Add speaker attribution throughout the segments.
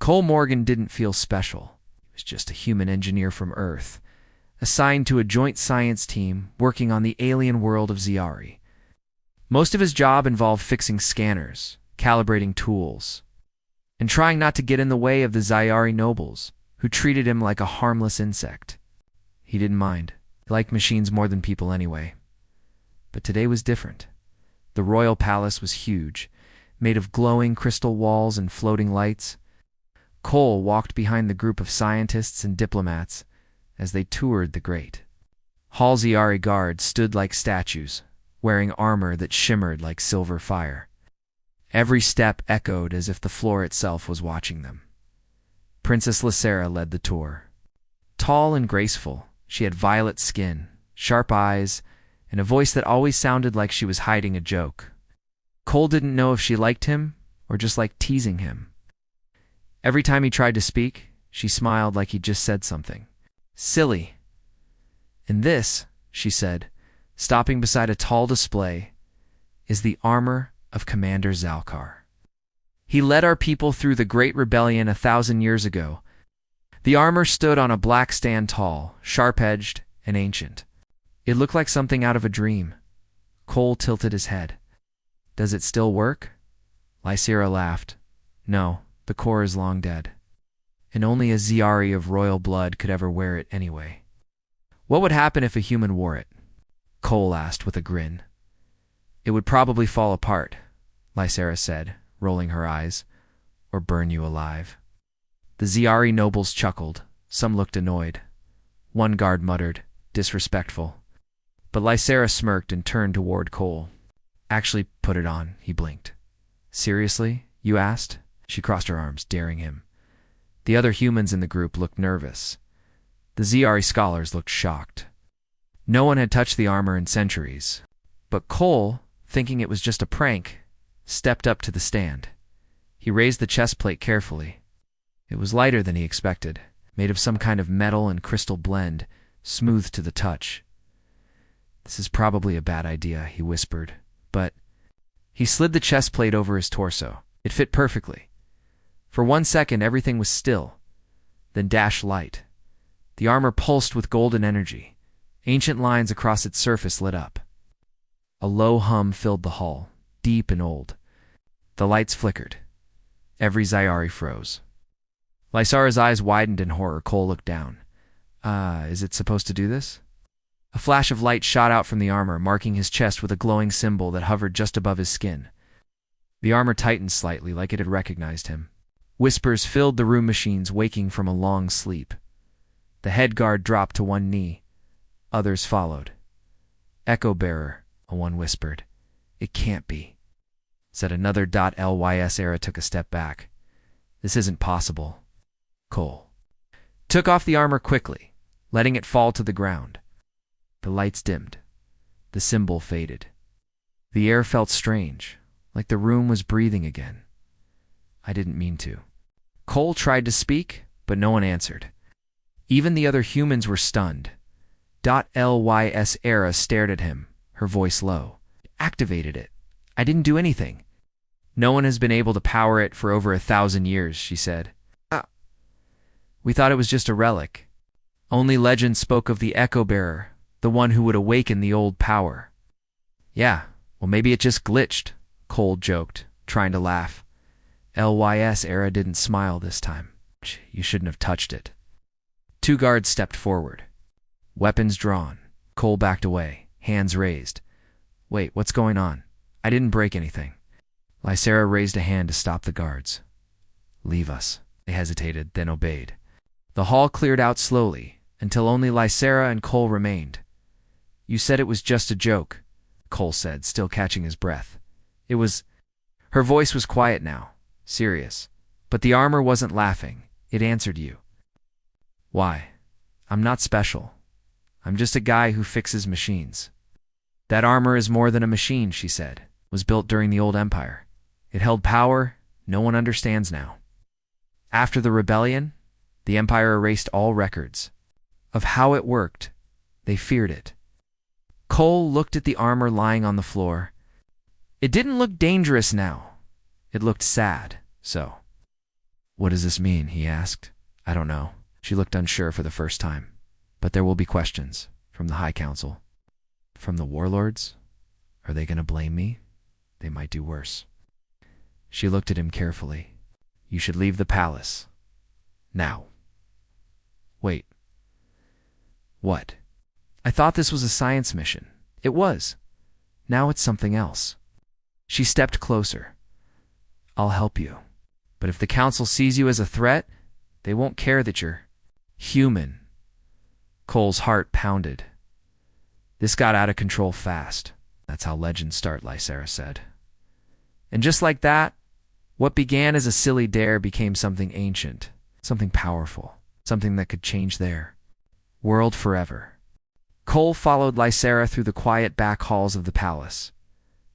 Speaker 1: Cole Morgan didn't feel special. He was just a human engineer from Earth, assigned to a joint science team working on the alien world of Ziari. Most of his job involved fixing scanners, calibrating tools, and trying not to get in the way of the Ziari nobles, who treated him like a harmless insect. He didn't mind. He liked machines more than people anyway. But today was different. The royal palace was huge, made of glowing crystal walls and floating lights. Cole walked behind the group of scientists and diplomats as they toured the great Hall. Ziari guards stood like statues, wearing armor that shimmered like silver fire. Every step echoed as if the floor itself was watching them. Princess Lysera led the tour. Tall and graceful, she had violet skin, sharp eyes, and a voice that always sounded like she was hiding a joke. Cole didn't know if she liked him or just liked teasing him. Every time he tried to speak, she smiled like he'd just said something silly. "And this," she said, stopping beside a tall display, "is the armor of Commander Zalkar. He led our people through the Great Rebellion 1,000 years ago." The armor stood on a black stand tall, sharp-edged, and ancient. It looked like something out of a dream. Cole tilted his head. "Does it still work?" Lysera laughed. "No, the core is long dead. And only a Ziari of royal blood could ever wear it anyway." "What would happen if a human wore it?" Cole asked with a grin. "It would probably fall apart," Lysera said, rolling her eyes, "or burn you alive." The Ziari nobles chuckled. Some looked annoyed. One guard muttered, "Disrespectful." But Lysera smirked and turned toward Cole. "Actually put it on," he blinked. "Seriously, you asked?" She crossed her arms, daring him. The other humans in the group looked nervous. The Ziari scholars looked shocked. No one had touched the armor in centuries. But Cole, thinking it was just a prank, stepped up to the stand. He raised the chest plate carefully. It was lighter than he expected, made of some kind of metal and crystal blend, smooth to the touch. "This is probably a bad idea," he whispered, but he slid the chest plate over his torso. It fit perfectly. For 1 second, everything was still, then dashed light. The armor pulsed with golden energy. Ancient lines across its surface lit up. A low hum filled the hall, deep and old. The lights flickered. Every Ziari froze. Lysera's eyes widened in horror. Cole looked down. Is it supposed to do this?" A flash of light shot out from the armor, marking his chest with a glowing symbol that hovered just above his skin. The armor tightened slightly, like it had recognized him. Whispers filled the room, machines waking from a long sleep. The head guard dropped to one knee. Others followed. "Echo bearer," one whispered. "It can't be," said another. Lysera took a step back. "This isn't possible." Cole took off the armor quickly, letting it fall to the ground. The lights dimmed. The symbol faded. The air felt strange, like the room was breathing again. "I didn't mean to." Cole tried to speak, but no one answered. Even the other humans were stunned. Lysera stared at him, her voice low. "Activated it. I didn't do anything." "No one has been able to power it for over 1,000 years, she said. "We thought it was just a relic. Only legend spoke of the Echo Bearer, the one who would awaken the old power." "Yeah, well maybe it just glitched," Cole joked, trying to laugh. Lysera didn't smile this time. "You shouldn't have touched it." 2 guards stepped forward. Weapons drawn. Cole backed away, hands raised. "Wait, what's going on? I didn't break anything." Lysera raised a hand to stop the guards. "Leave us." They hesitated, then obeyed. The hall cleared out slowly, until only Lysera and Cole remained. "You said it was just a joke," Cole said, still catching his breath. "It was—" Her voice was quiet now, serious. But the armor wasn't laughing. It answered you. "Why? I'm not special. I'm just a guy who fixes machines." "That armor is more than a machine," she said. "It was built during the old empire. It held power no one understands now. After the rebellion, the empire erased all records of how it worked. They feared it." Cole looked at the armor lying on the floor. It didn't look dangerous now. It looked sad, so. What does this mean? He asked. I don't know. She looked unsure for the first time. But there will be questions. From the High Council. From the warlords? Are they going to blame me? They might do worse. She looked at him carefully. You should leave the palace. Now. Wait. What? I thought this was a science mission. It was. Now it's something else. She stepped closer. I'll help you. But if the council sees you as a threat, they won't care that you're human. Cole's heart pounded. This got out of control fast. That's how legends start, Lysera said. And just like that, what began as a silly dare became something ancient, something powerful, something that could change their world forever. Cole followed Lysera through the quiet back halls of the palace.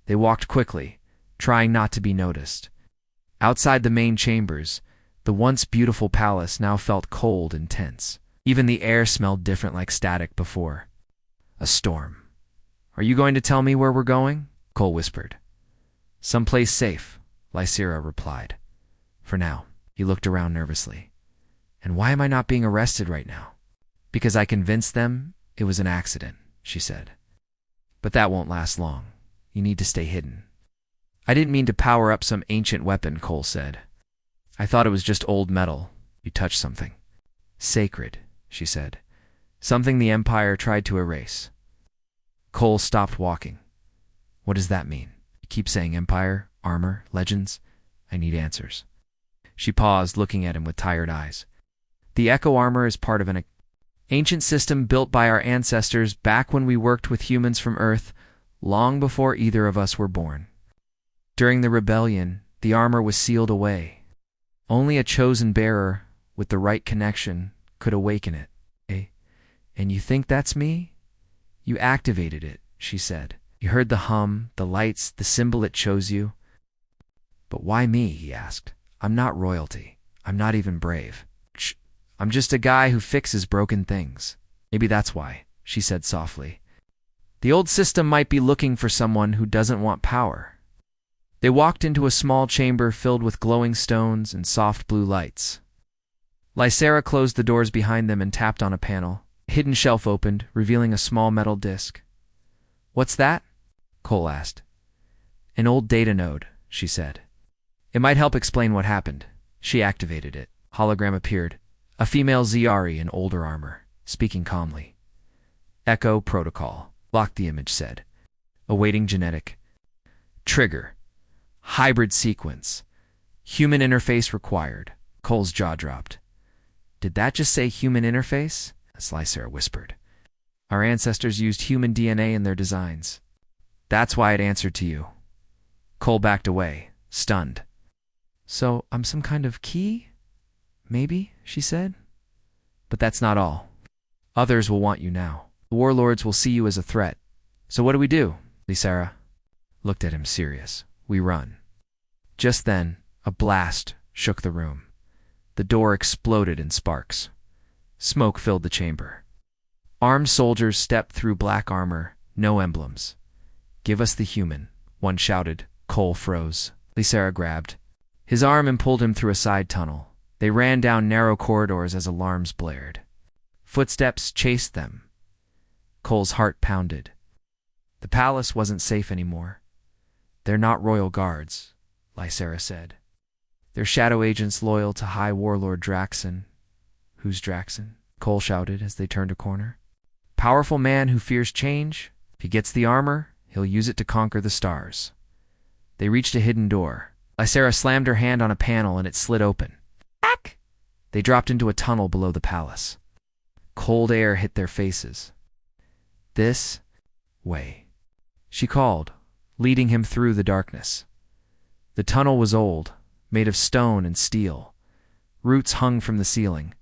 Speaker 1: They walked quickly, trying not to be noticed. Outside the main chambers, the once beautiful palace now felt cold and tense. Even the air smelled different, like static before. A storm. Are you going to tell me where we're going? Cole whispered. Someplace safe, Lysera replied. For now. He looked around nervously. And why am I not being arrested right now? Because I convinced them it was an accident, she said. But that won't last long. You need to stay hidden. I didn't mean to power up some ancient weapon, Cole said. I thought it was just old metal. You touched something. Sacred, she said. Something the Empire tried to erase. Cole stopped walking. What does that mean? You keep saying Empire, armor, legends. I need answers. She paused, looking at him with tired eyes. The Echo armor is part of an ancient system built by our ancestors back when we worked with humans from Earth, long before either of us were born. During the rebellion, the armor was sealed away. Only a chosen bearer with the right connection could awaken it. And you think that's me? You activated it, she said. You heard the hum, the lights, the symbol it chose you. But why me? He asked. I'm not royalty. I'm not even brave. I'm just a guy who fixes broken things. Maybe that's why, she said softly. The old system might be looking for someone who doesn't want power. They walked into a small chamber filled with glowing stones and soft blue lights. Lysera closed the doors behind them and tapped on a panel. A hidden shelf opened, revealing a small metal disc. What's that? Cole asked. An old data node, she said. It might help explain what happened. She activated it. Hologram appeared. A female Ziari in older armor, speaking calmly. Echo protocol, locked the image said. Awaiting genetic. Trigger. Hybrid sequence. Human interface required. Cole's jaw dropped. Did that just say human interface? Lysera whispered. Our ancestors used human DNA in their designs. That's why it answered to you. Cole backed away, stunned. So I'm some kind of key? Maybe, she said. But that's not all. Others will want you now. The warlords will see you as a threat. So what do we do? Lysera looked at him serious. We run. Just then, a blast shook the room. The door exploded in sparks. Smoke filled the chamber. Armed soldiers stepped through black armor, no emblems. Give us the human, one shouted. Cole froze. Lysera grabbed his arm and pulled him through a side tunnel. They ran down narrow corridors as alarms blared. Footsteps chased them. Cole's heart pounded. The palace wasn't safe anymore. They're not royal guards, Lysera said. They're shadow agents loyal to High Warlord Draxon. Who's Draxon? Cole shouted as they turned a corner. Powerful man who fears change. If he gets the armor, he'll use it to conquer the stars. They reached a hidden door. Lysera slammed her hand on a panel and it slid open. Ack! They dropped into a tunnel below the palace. Cold air hit their faces. This way, she called, leading him through the darkness. The tunnel was old, made of stone and steel. Roots hung from the ceiling.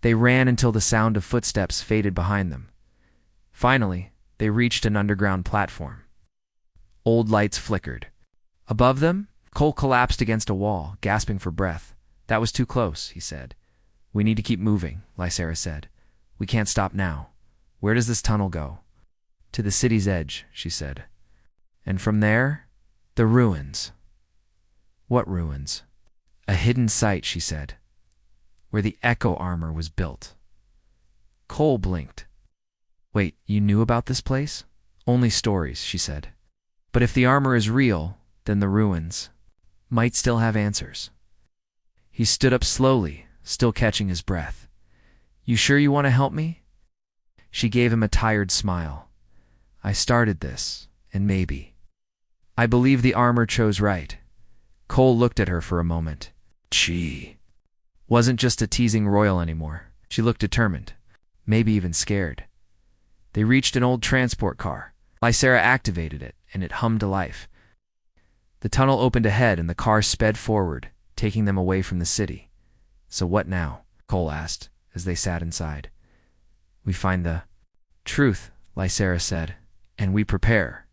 Speaker 1: They ran until the sound of footsteps faded behind them. Finally, they reached an underground platform. Old lights flickered. Above them, Cole collapsed against a wall, gasping for breath. That was too close, he said. We need to keep moving, Lysera said. We can't stop now. Where does this tunnel go? To the city's edge, she said. And from there, the ruins. What ruins? A hidden site, she said, where the Echo armor was built. Cole blinked. Wait, you knew about this place? Only stories, she said. But if the armor is real, then the ruins might still have answers. He stood up slowly, still catching his breath. You sure you want to help me? She gave him a tired smile. I started this, and maybe. I believe the armor chose right. Cole looked at her for a moment. She wasn't just a teasing royal anymore. She looked determined, maybe even scared. They reached an old transport car. Lysera activated it, and it hummed to life. The tunnel opened ahead, and the car sped forward, taking them away from the city. So what now? Cole asked, as they sat inside. We find the truth, Lysera said, and we prepare.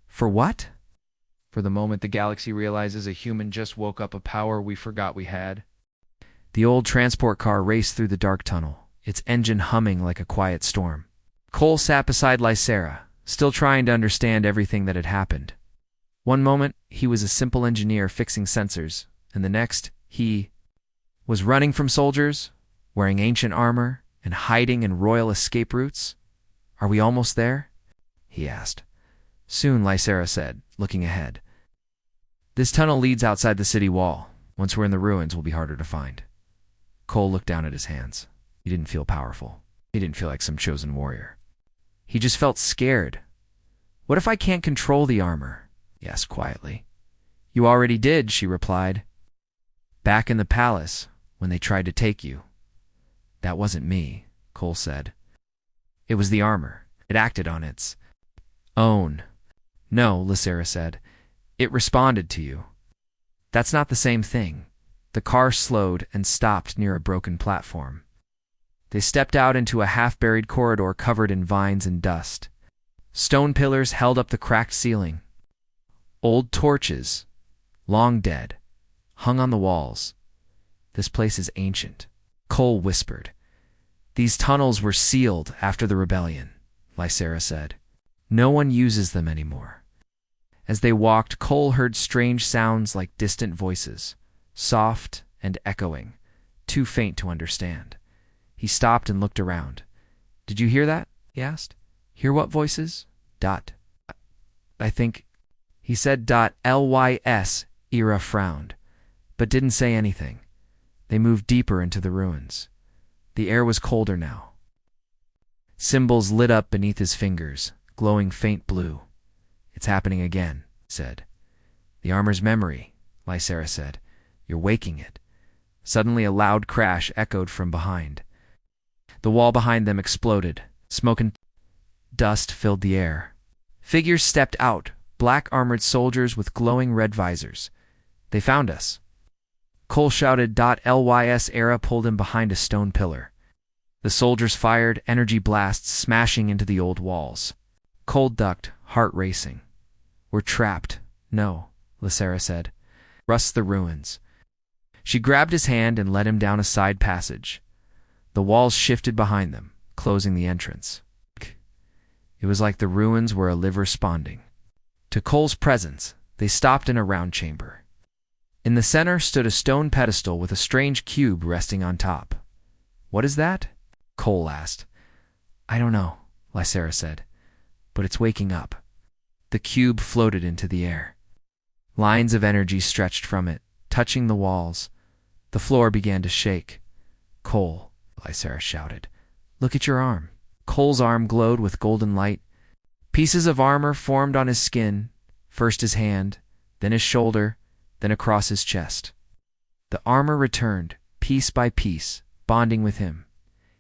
Speaker 1: For what? For the moment the galaxy realizes a human just woke up a power we forgot we had. The old transport car raced through the dark tunnel, its engine humming like a quiet storm. Cole sat beside Lysera, still trying to understand everything that had happened. One moment, he was a simple engineer fixing sensors, and the next, he was running from soldiers, wearing ancient armor, and hiding in royal escape routes. Are we almost there? He asked. Soon, Lysera said, looking ahead. This tunnel leads outside the city wall. Once we're in the ruins, we'll be harder to find. Cole looked down at his hands. He didn't feel powerful. He didn't feel like some chosen warrior. He just felt scared. What if I can't control the armor? He asked quietly. You already did, she replied. Back in the palace, when they tried to take you. That wasn't me, Cole said. It was the armor. It acted on its own. No, Lysera said. It responded to you. That's not the same thing. The car slowed and stopped near a broken platform. They stepped out into a half-buried corridor covered in vines and dust. Stone pillars held up the cracked ceiling. Old torches, long dead, hung on the walls. This place is ancient, Cole whispered. These tunnels were sealed after the rebellion, Lysera said. No one uses them anymore. As they walked, Cole heard strange sounds like distant voices, soft and echoing, too faint to understand. He stopped and looked around. Did you hear that? He asked. Hear what voices? I think... He said .lys. Ira frowned, but didn't say anything. They moved deeper into the ruins. The air was colder now. Symbols lit up beneath his fingers, glowing faint blue. It's happening again, he said. The armor's memory, Lysera said. You're waking it. Suddenly a loud crash echoed from behind. The wall behind them exploded. Smoke and dust filled the air. Figures stepped out, black-armored soldiers with glowing red visors. They found us. Cole shouted. Lys. Era pulled him behind a stone pillar. The soldiers fired, energy blasts smashing into the old walls. Cole ducked, heart racing. We're trapped. No, Lysera said. Rust the ruins. She grabbed his hand and led him down a side passage. The walls shifted behind them, closing the entrance. It was like the ruins were alive responding. To Cole's presence, they stopped in a round chamber. In the center stood a stone pedestal with a strange cube resting on top. What is that? Cole asked. I don't know, Lysera said, but it's waking up. The cube floated into the air. Lines of energy stretched from it, touching the walls. The floor began to shake. Cole, Lysera shouted, look at your arm. Cole's arm glowed with golden light. Pieces of armor formed on his skin, first his hand, then his shoulder, then across his chest. The armor returned, piece by piece, bonding with him.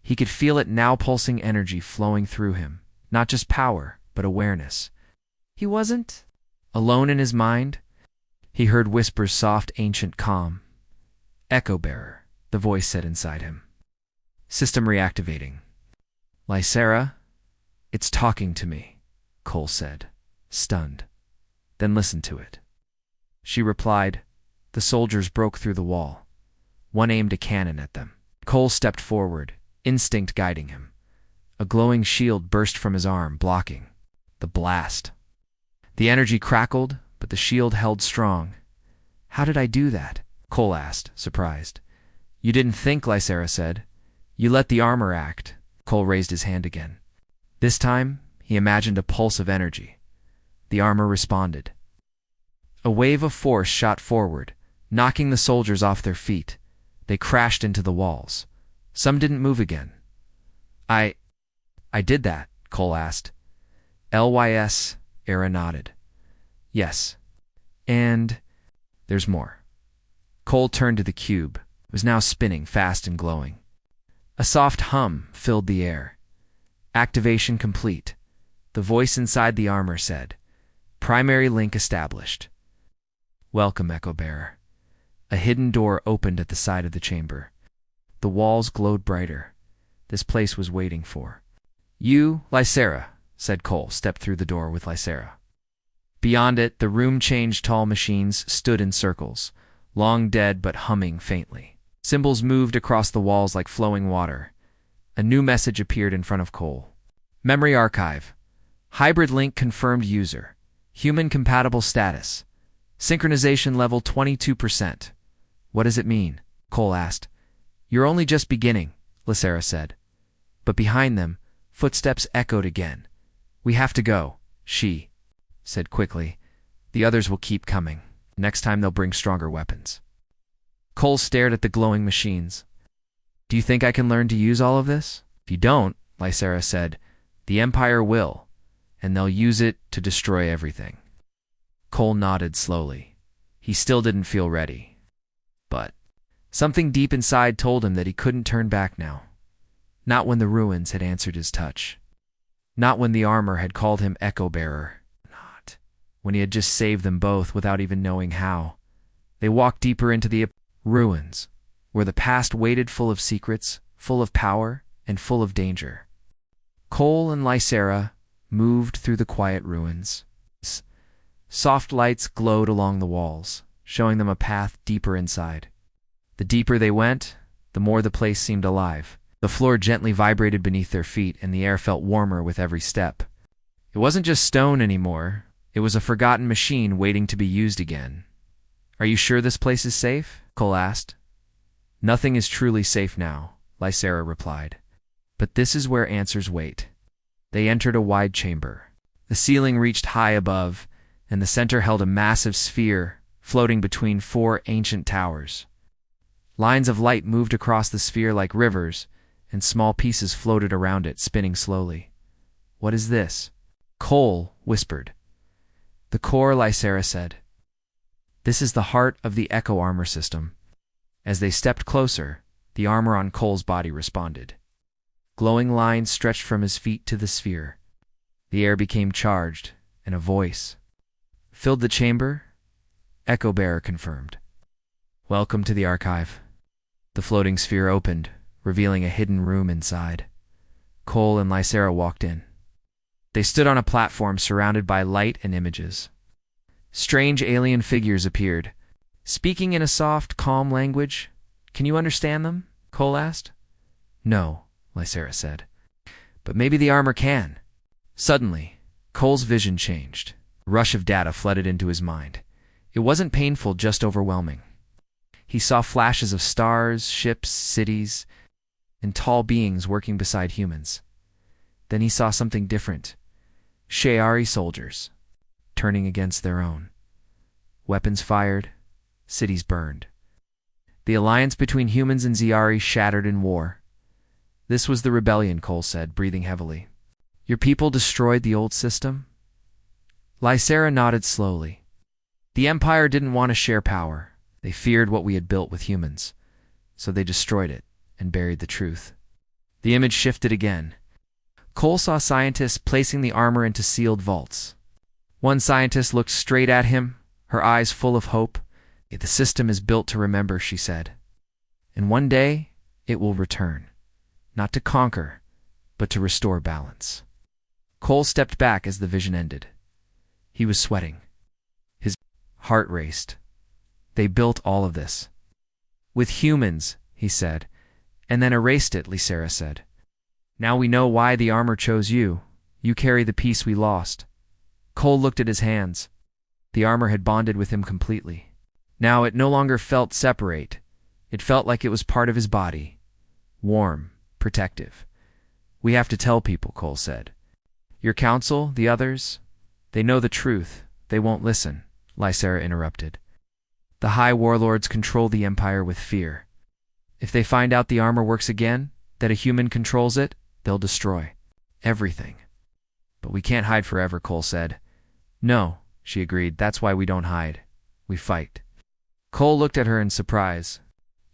Speaker 1: He could feel it now, pulsing energy flowing through him, not just power, but awareness. He wasn't alone in his mind. He heard whispers, soft, ancient, calm. Echo bearer, the voice said inside him. System reactivating. Lysera, it's talking to me, Cole said, stunned. Then listen to it. She replied. The soldiers broke through the wall. One aimed a cannon at them. Cole stepped forward, instinct guiding him. A glowing shield burst from his arm, blocking the blast. The energy crackled, but the shield held strong. How did I do that? Cole asked, surprised. You didn't think, Lysera said. You let the armor act. Cole raised his hand again. This time, he imagined a pulse of energy. The armor responded. A wave of force shot forward, knocking the soldiers off their feet. They crashed into the walls. Some didn't move again. I did that, Cole asked. Lys, Era nodded. Yes. And there's more. Cole turned to the cube. It was now spinning fast and glowing. A soft hum filled the air. Activation complete. The voice inside the armor said, Primary link established. Welcome, Echo Bearer. A hidden door opened at the side of the chamber. The walls glowed brighter. This place was waiting for. You, Lysera, said Cole, stepped through the door with Lysera. Beyond it, the room changed. Tall machines stood in circles, long dead but humming faintly. Symbols moved across the walls like flowing water. A new message appeared in front of Cole. Memory archive. Hybrid link confirmed user. Human compatible status. Synchronization level 22%. What does it mean? Cole asked. You're only just beginning, Lysera said. But behind them, footsteps echoed again. We have to go, she said quickly. The others will keep coming. Next time they'll bring stronger weapons. Cole stared at the glowing machines. Do you think I can learn to use all of this? If you don't, Lysera said, the Empire will, and they'll use it to destroy everything. Cole nodded slowly. He still didn't feel ready. But something deep inside told him that he couldn't turn back now. Not when the ruins had answered his touch. Not when the armor had called him Echo Bearer. Not when he had just saved them both without even knowing how. They walked deeper into the ruins, where the past waited, full of secrets, full of power, and full of danger. Cole and Lysera moved through the quiet ruins. Soft lights glowed along the walls, showing them a path deeper inside. The deeper they went, the more the place seemed alive. The floor gently vibrated beneath their feet, and the air felt warmer with every step. It wasn't just stone anymore. It was a forgotten machine waiting to be used again. Are you sure this place is safe? Cole asked. Nothing is truly safe now, Lysera replied. But this is where answers wait. They entered a wide chamber. The ceiling reached high above, and the center held a massive sphere floating between four ancient towers. Lines of light moved across the sphere like rivers, and small pieces floated around it, spinning slowly. What is this? Cole whispered. The core, Lysera said. This is the heart of the Echo armor system. As they stepped closer, the armor on Cole's body responded. Glowing lines stretched from his feet to the sphere. The air became charged, and a voice filled the chamber. Echo Bearer confirmed. Welcome to the archive. The floating sphere opened, revealing a hidden room inside. Cole and Lysera walked in. They stood on a platform surrounded by light and images. Strange alien figures appeared, speaking in a soft, calm language. Can you understand them? Cole asked. No, Lysera said. But maybe the armor can. Suddenly, Cole's vision changed. A rush of data flooded into his mind. It wasn't painful, just overwhelming. He saw flashes of stars, ships, cities, and tall beings working beside humans. Then he saw something different. Shi'ari soldiers, turning against their own. Weapons fired, cities burned. The alliance between humans and Shi'ari shattered in war. This was the rebellion, Cole said, breathing heavily. Your people destroyed the old system? Lysera nodded slowly. The Empire didn't want to share power. They feared what we had built with humans, so they destroyed it and buried the truth. The image shifted again. Cole saw scientists placing the armor into sealed vaults. One scientist looked straight at him, her eyes full of hope. The system is built to remember, she said. And one day, it will return. Not to conquer, but to restore balance. Cole stepped back as the vision ended. He was sweating. His heart raced. They built all of this. With humans, he said, and then erased it, Lysera said. Now we know why the armor chose you. You carry the piece we lost. Cole looked at his hands. The armor had bonded with him completely. Now it no longer felt separate. It felt like it was part of his body. Warm, protective. "We have to tell people," Cole said. "Your council, the others, they know the truth. They won't listen," Lysera interrupted. "The High Warlords control the Empire with fear. If they find out the armor works again, that a human controls it, they'll destroy everything." "But we can't hide forever," Cole said. "No," she agreed. "That's why we don't hide. We fight." Cole looked at her in surprise.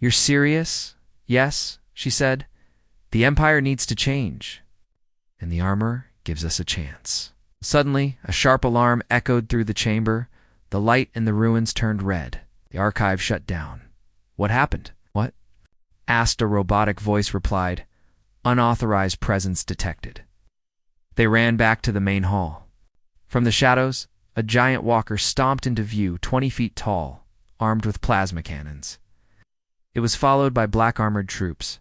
Speaker 1: "You're serious?" "Yes," she said. "The Empire needs to change. And the armor gives us a chance." Suddenly, a sharp alarm echoed through the chamber. The light in the ruins turned red. The archive shut down. "What happened?" "What?" asked a robotic voice replied. "Unauthorized presence detected." They ran back to the main hall. From the shadows, a giant walker stomped into view, 20 feet tall, armed with plasma cannons. It was followed by black-armored troops.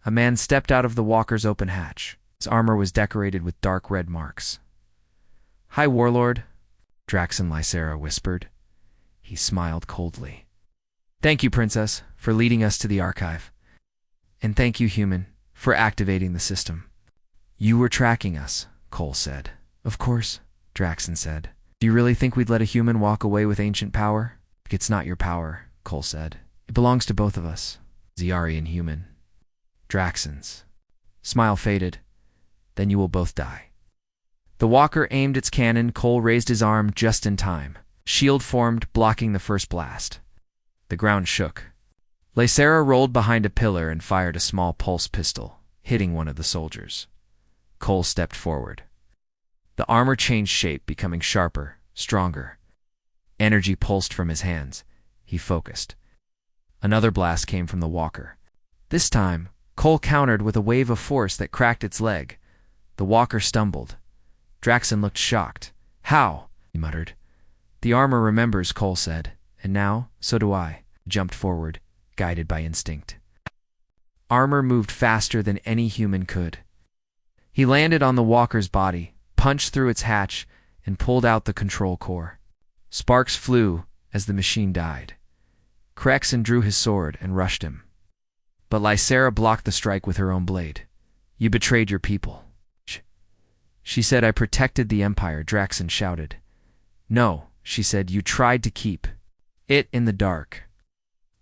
Speaker 1: A man stepped out of the walker's open hatch. His armor was decorated with dark red marks. "High Warlord," Draxon Lysera whispered. He smiled coldly. "Thank you, Princess, for leading us to the archive. And thank you, Human, for activating the system." "You were tracking us," Cole said. "Of course," Draxon said. "Do you really think we'd let a human walk away with ancient power?" "It's not your power," Cole said. "It belongs to both of us, Ziari and Human." "Draxon's." Smile faded. "Then you will both die." The walker aimed its cannon. Cole raised his arm just in time. Shield formed, blocking the first blast. The ground shook. Lysera rolled behind a pillar and fired a small pulse pistol, hitting one of the soldiers. Cole stepped forward. The armor changed shape, becoming sharper, stronger. Energy pulsed from his hands. He focused. Another blast came from the walker. This time, Cole countered with a wave of force that cracked its leg. The walker stumbled. Draxon looked shocked. "How?" he muttered. "The armor remembers," Cole said. "And now, so do I." He jumped forward, guided by instinct. Armor moved faster than any human could. He landed on the walker's body, punched through its hatch, and pulled out the control core. Sparks flew as the machine died. Crexon drew his sword and rushed him. But Lysera blocked the strike with her own blade. "You betrayed your people." She said, "I protected the Empire," Draxon shouted. "No," she said, "you tried to keep it in the dark."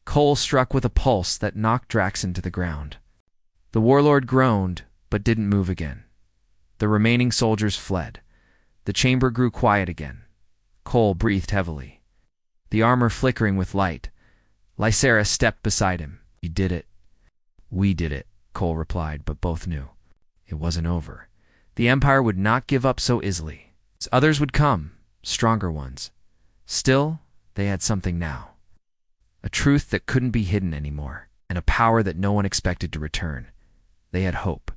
Speaker 1: Cole struck with a pulse that knocked Draxon to the ground. The warlord groaned, but didn't move again. The remaining soldiers fled. The chamber grew quiet again. Cole breathed heavily. The armor flickering with light. Lysera stepped beside him. "You did it." "We did it," Cole replied, but both knew. It wasn't over. The Empire would not give up so easily. Others would come, stronger ones. Still, they had something now. A truth that couldn't be hidden anymore, and a power that no one expected to return. They had hope,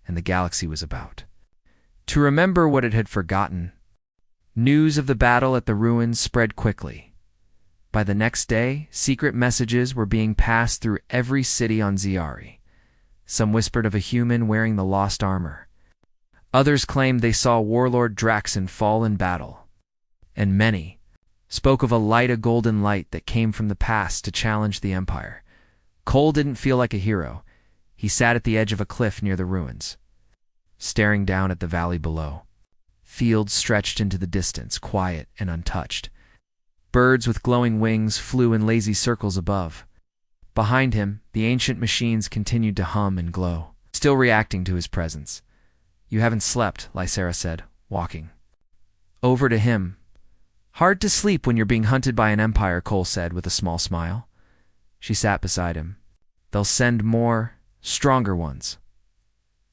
Speaker 1: and the galaxy was about to remember what it had forgotten. News of the battle at the ruins spread quickly. By the next day, secret messages were being passed through every city on Ziari. Some whispered of a human wearing the lost armor. Others claimed they saw Warlord Draxon fall in battle. And many spoke of a golden light that came from the past to challenge the Empire. Cole didn't feel like a hero. He sat at the edge of a cliff near the ruins, staring down at the valley below. Fields stretched into the distance, quiet and untouched. Birds with glowing wings flew in lazy circles above. Behind him, the ancient machines continued to hum and glow, still reacting to his presence. "You haven't slept," Lysera said, walking over to him. "Hard to sleep when you're being hunted by an Empire," Cole said with a small smile. She sat beside him. "They'll send more, stronger ones."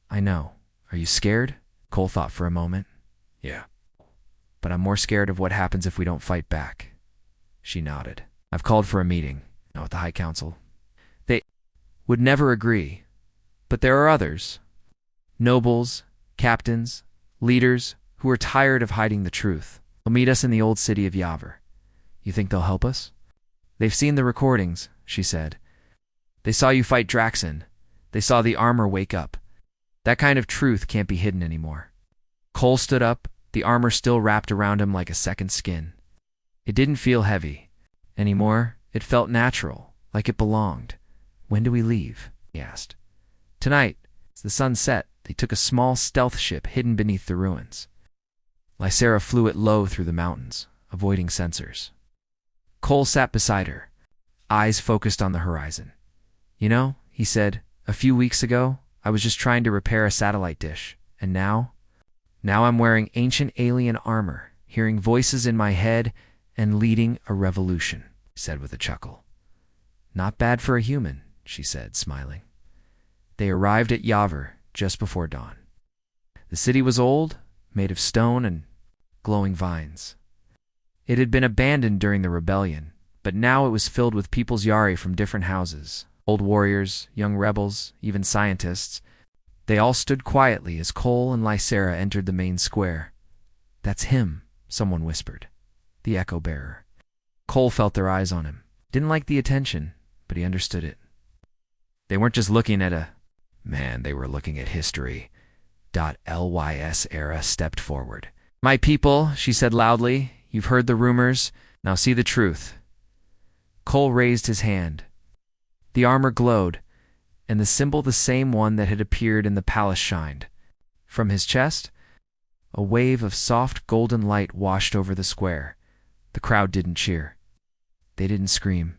Speaker 1: "I know. Are you scared?" Cole thought for a moment. "Yeah. But I'm more scared of what happens if we don't fight back." She nodded. "I've called for a meeting, now with the High Council. They would never agree, but there are others. Nobles, captains, leaders who are tired of hiding the truth. They'll meet us in the old city of Yavr. You think they'll help us?" "They've seen the recordings," she said. "They saw you fight Draxon. They saw the armor wake up. That kind of truth can't be hidden anymore." Cole stood up, the armor still wrapped around him like a second skin. It didn't feel heavy anymore. It felt natural, like it belonged. "When do we leave?" he asked. "Tonight." As the sun set, they took a small stealth ship hidden beneath the ruins. Lysera flew it low through the mountains, avoiding sensors. Cole sat beside her, eyes focused on the horizon. "You know," he said, "a few weeks ago, I was just trying to repair a satellite dish. And now I'm wearing ancient alien armor, hearing voices in my head, and leading a revolution," he said with a chuckle. "Not bad for a human," she said, smiling. They arrived at Yavr just before dawn. The city was old, made of stone and glowing vines. It had been abandoned during the rebellion, but now it was filled with people's Yari from different houses, old warriors, young rebels, even scientists. They all stood quietly as Cole and Lysera entered the main square. "That's him," someone whispered. "The Echo Bearer." Cole felt their eyes on him. Didn't like the attention, but he understood it. They weren't just looking at a man, they were looking at history. Lysera stepped forward. "My people," she said loudly, "you've heard the rumors. Now see the truth." Cole raised his hand. The armor glowed, and the symbol the same one that had appeared in the palace shined. From his chest, a wave of soft golden light washed over the square. The crowd didn't cheer. They didn't scream.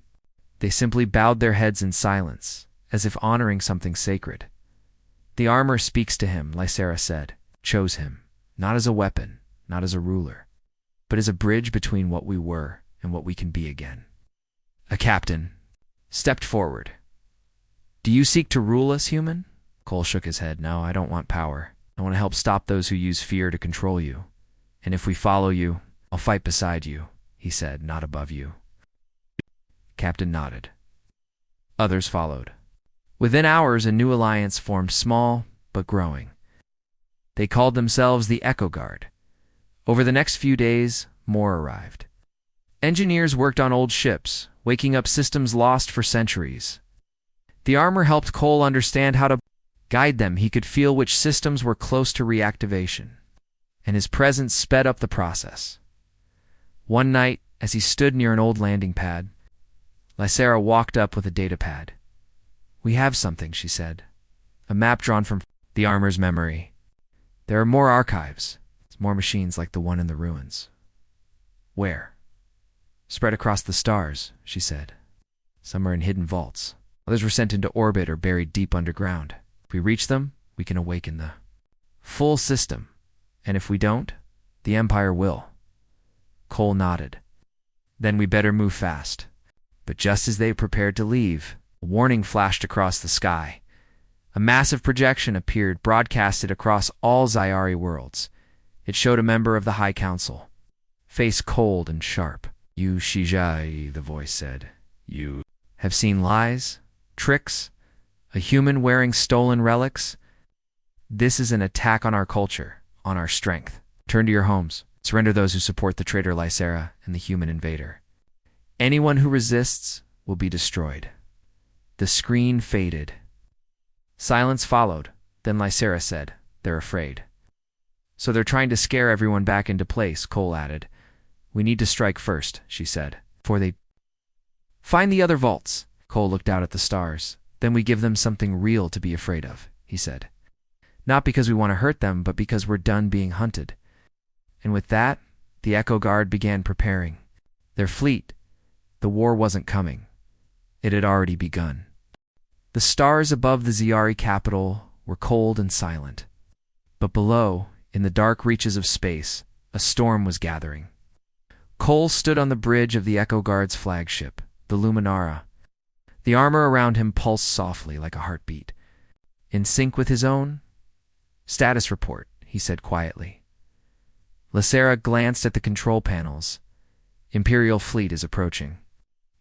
Speaker 1: They simply bowed their heads in silence, as if honoring something sacred. "The armor speaks to him," Lysera said. "Chose him, not as a weapon, not as a ruler, but as a bridge between what we were and what we can be again." A captain stepped forward. "Do you seek to rule us, human?" Cole shook his head. "No, I don't want power. I want to help stop those who use fear to control you. And if we follow you, I'll fight beside you," he said, "not above you." Captain nodded. Others followed. Within hours, a new alliance formed, small but growing. They called themselves the Echo Guard. Over the next few days, more arrived. Engineers worked on old ships, waking up systems lost for centuries. The armor helped Cole understand how to guide them. He could feel which systems were close to reactivation, and his presence sped up the process. One night, as he stood near an old landing pad, Lysera walked up with a data pad. "We have something," she said. "A map drawn from the armor's memory. There are more archives, more machines like the one in the ruins." "Where?" "Spread across the stars," she said. "Some are in hidden vaults. Others were sent into orbit or buried deep underground. If we reach them, we can awaken the full system. And if we don't, the Empire will." Cole nodded. "Then we better move fast." But just as they prepared to leave, a warning flashed across the sky. A massive projection appeared, broadcasted across all Zyari worlds. It showed a member of the High Council, face cold and sharp. "You Shijai," the voice said. "You have seen lies, tricks, a human wearing stolen relics. This is an attack on our culture, on our strength. Turn to your homes. Surrender those who support the traitor Lysera and the human invader. Anyone who resists will be destroyed." The screen faded. Silence followed. Then Lysera said, "They're afraid." "So they're trying to scare everyone back into place," Cole added. "We need to strike first," she said, "before they find the other vaults." Cole looked out at the stars. "Then we give them something real to be afraid of," he said. "Not because we want to hurt them, but because we're done being hunted." And with that, the Echo Guard began preparing. Their fleet. The war wasn't coming. It had already begun. The stars above the Zyari capital were cold and silent. But below, in the dark reaches of space, a storm was gathering. Cole stood on the bridge of the Echo Guard's flagship, the Luminara. The armor around him pulsed softly like a heartbeat. In sync with his own? "Status report," he said quietly. Lysera glanced at the control panels. "Imperial fleet is approaching.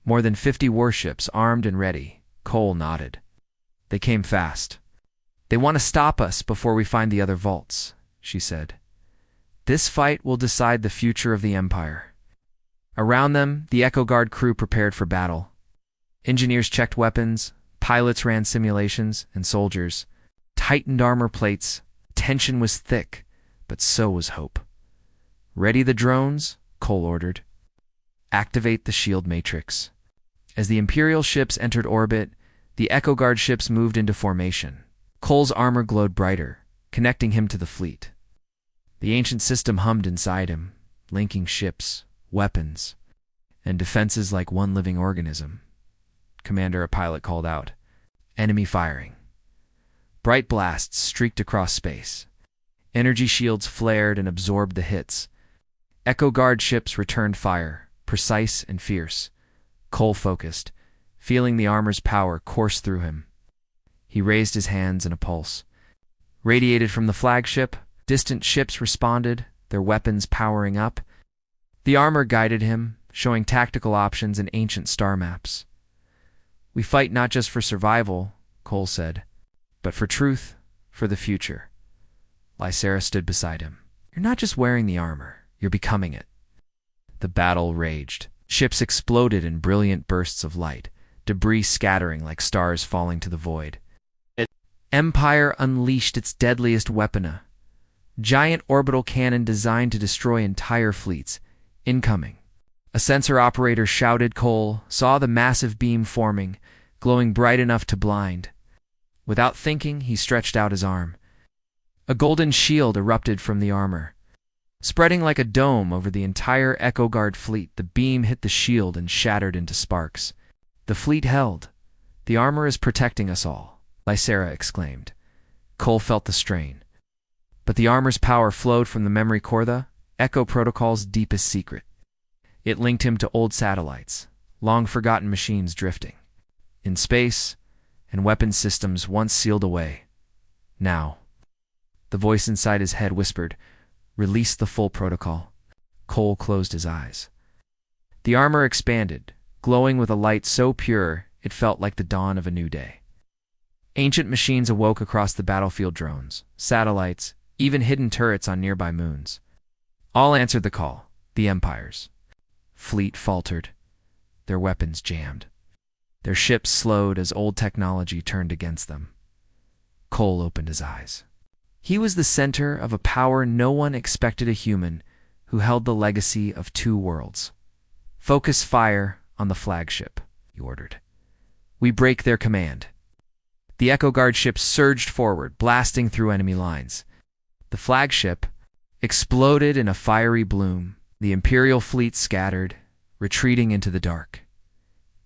Speaker 1: More than 50 warships armed and ready." Cole nodded. "They came fast. They want to stop us before we find the other vaults," she said. "This fight will decide the future of the Empire." Around them, the Echo Guard crew prepared for battle. Engineers checked weapons, pilots ran simulations, and soldiers tightened armor plates. Tension was thick, but so was hope. "Ready the drones," Cole ordered. "Activate the shield matrix." As the Imperial ships entered orbit, the Echo Guard ships moved into formation. Cole's armor glowed brighter, connecting him to the fleet. The ancient system hummed inside him, linking ships, weapons, and defenses like one living organism. "Commander," a pilot called out. "Enemy firing." Bright blasts streaked across space. Energy shields flared and absorbed the hits. Echo Guard ships returned fire, precise and fierce. Cole focused, feeling the armor's power course through him. He raised his hands in a pulse. Radiated from the flagship, distant ships responded, their weapons powering up. The armor guided him, showing tactical options and ancient star maps. "We fight not just for survival," Cole said, "but for truth, for the future." Lysera stood beside him. "You're not just wearing the armor, you're becoming it." The battle raged. Ships exploded in brilliant bursts of light, debris scattering like stars falling to the void. Empire unleashed its deadliest weapon, a giant orbital cannon designed to destroy entire fleets. "Incoming." A sensor operator shouted. Cole saw the massive beam forming, glowing bright enough to blind. Without thinking, he stretched out his arm. A golden shield erupted from the armor. Spreading like a dome over the entire Echo Guard fleet, the beam hit the shield and shattered into sparks. "The fleet held. The armor is protecting us all," Lysera exclaimed. Cole felt the strain. But the armor's power flowed from the memory core, the Echo Protocol's deepest secret. It linked him to old satellites, long-forgotten machines drifting in space, and weapons systems once sealed away. "Now," the voice inside his head whispered, "release the full protocol." Cole closed his eyes. The armor expanded, glowing with a light so pure it felt like the dawn of a new day. Ancient machines awoke across the battlefield, drones, satellites, even hidden turrets on nearby moons. All answered the call, the Empire's. Fleet faltered, their weapons jammed. Their ships slowed as old technology turned against them. Cole opened his eyes. He was the center of a power no one expected a human who held the legacy of two worlds. "Focus fire on the flagship," he ordered. "We break their command." The Echo Guard ships surged forward, blasting through enemy lines. The flagship exploded in a fiery bloom. The Imperial fleet scattered, retreating into the dark.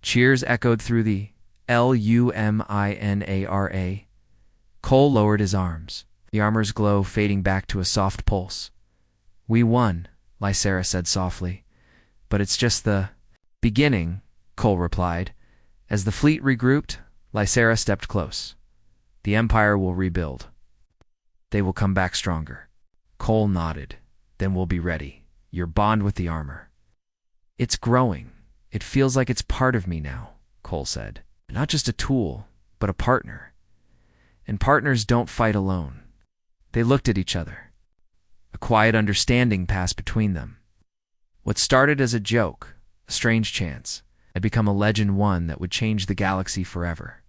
Speaker 1: Cheers echoed through the Luminara. Cole lowered his arms, the armor's glow fading back to a soft pulse. "We won," Lysera said softly. "But it's just the beginning," Cole replied. As the fleet regrouped, Lysera stepped close. "The Empire will rebuild. They will come back stronger." Cole nodded. "Then we'll be ready. Your bond with the armor." "It's growing. It feels like it's part of me now," Cole said. "Not just a tool, but a partner. And partners don't fight alone." They looked at each other. A quiet understanding passed between them. What started as a joke, a strange chance, had become a legend, one that would change the galaxy forever.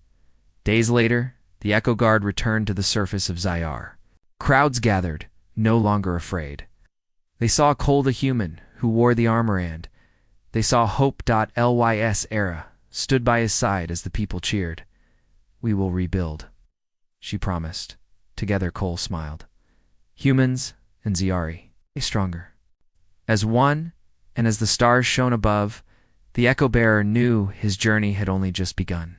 Speaker 1: Days later, the Echo Guard returned to the surface of Zyar. Crowds gathered, no longer afraid. They saw Cole the human, who wore the armor, and they saw Hope.Lys stood by his side as the people cheered. "We will rebuild," she promised. Together, Cole smiled. Humans and Zyari, they stronger. As one, and as the stars shone above, the Echo Bearer knew his journey had only just begun.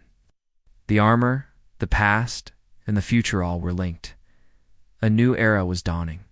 Speaker 1: The armor, the past, and the future all were linked. A new era was dawning.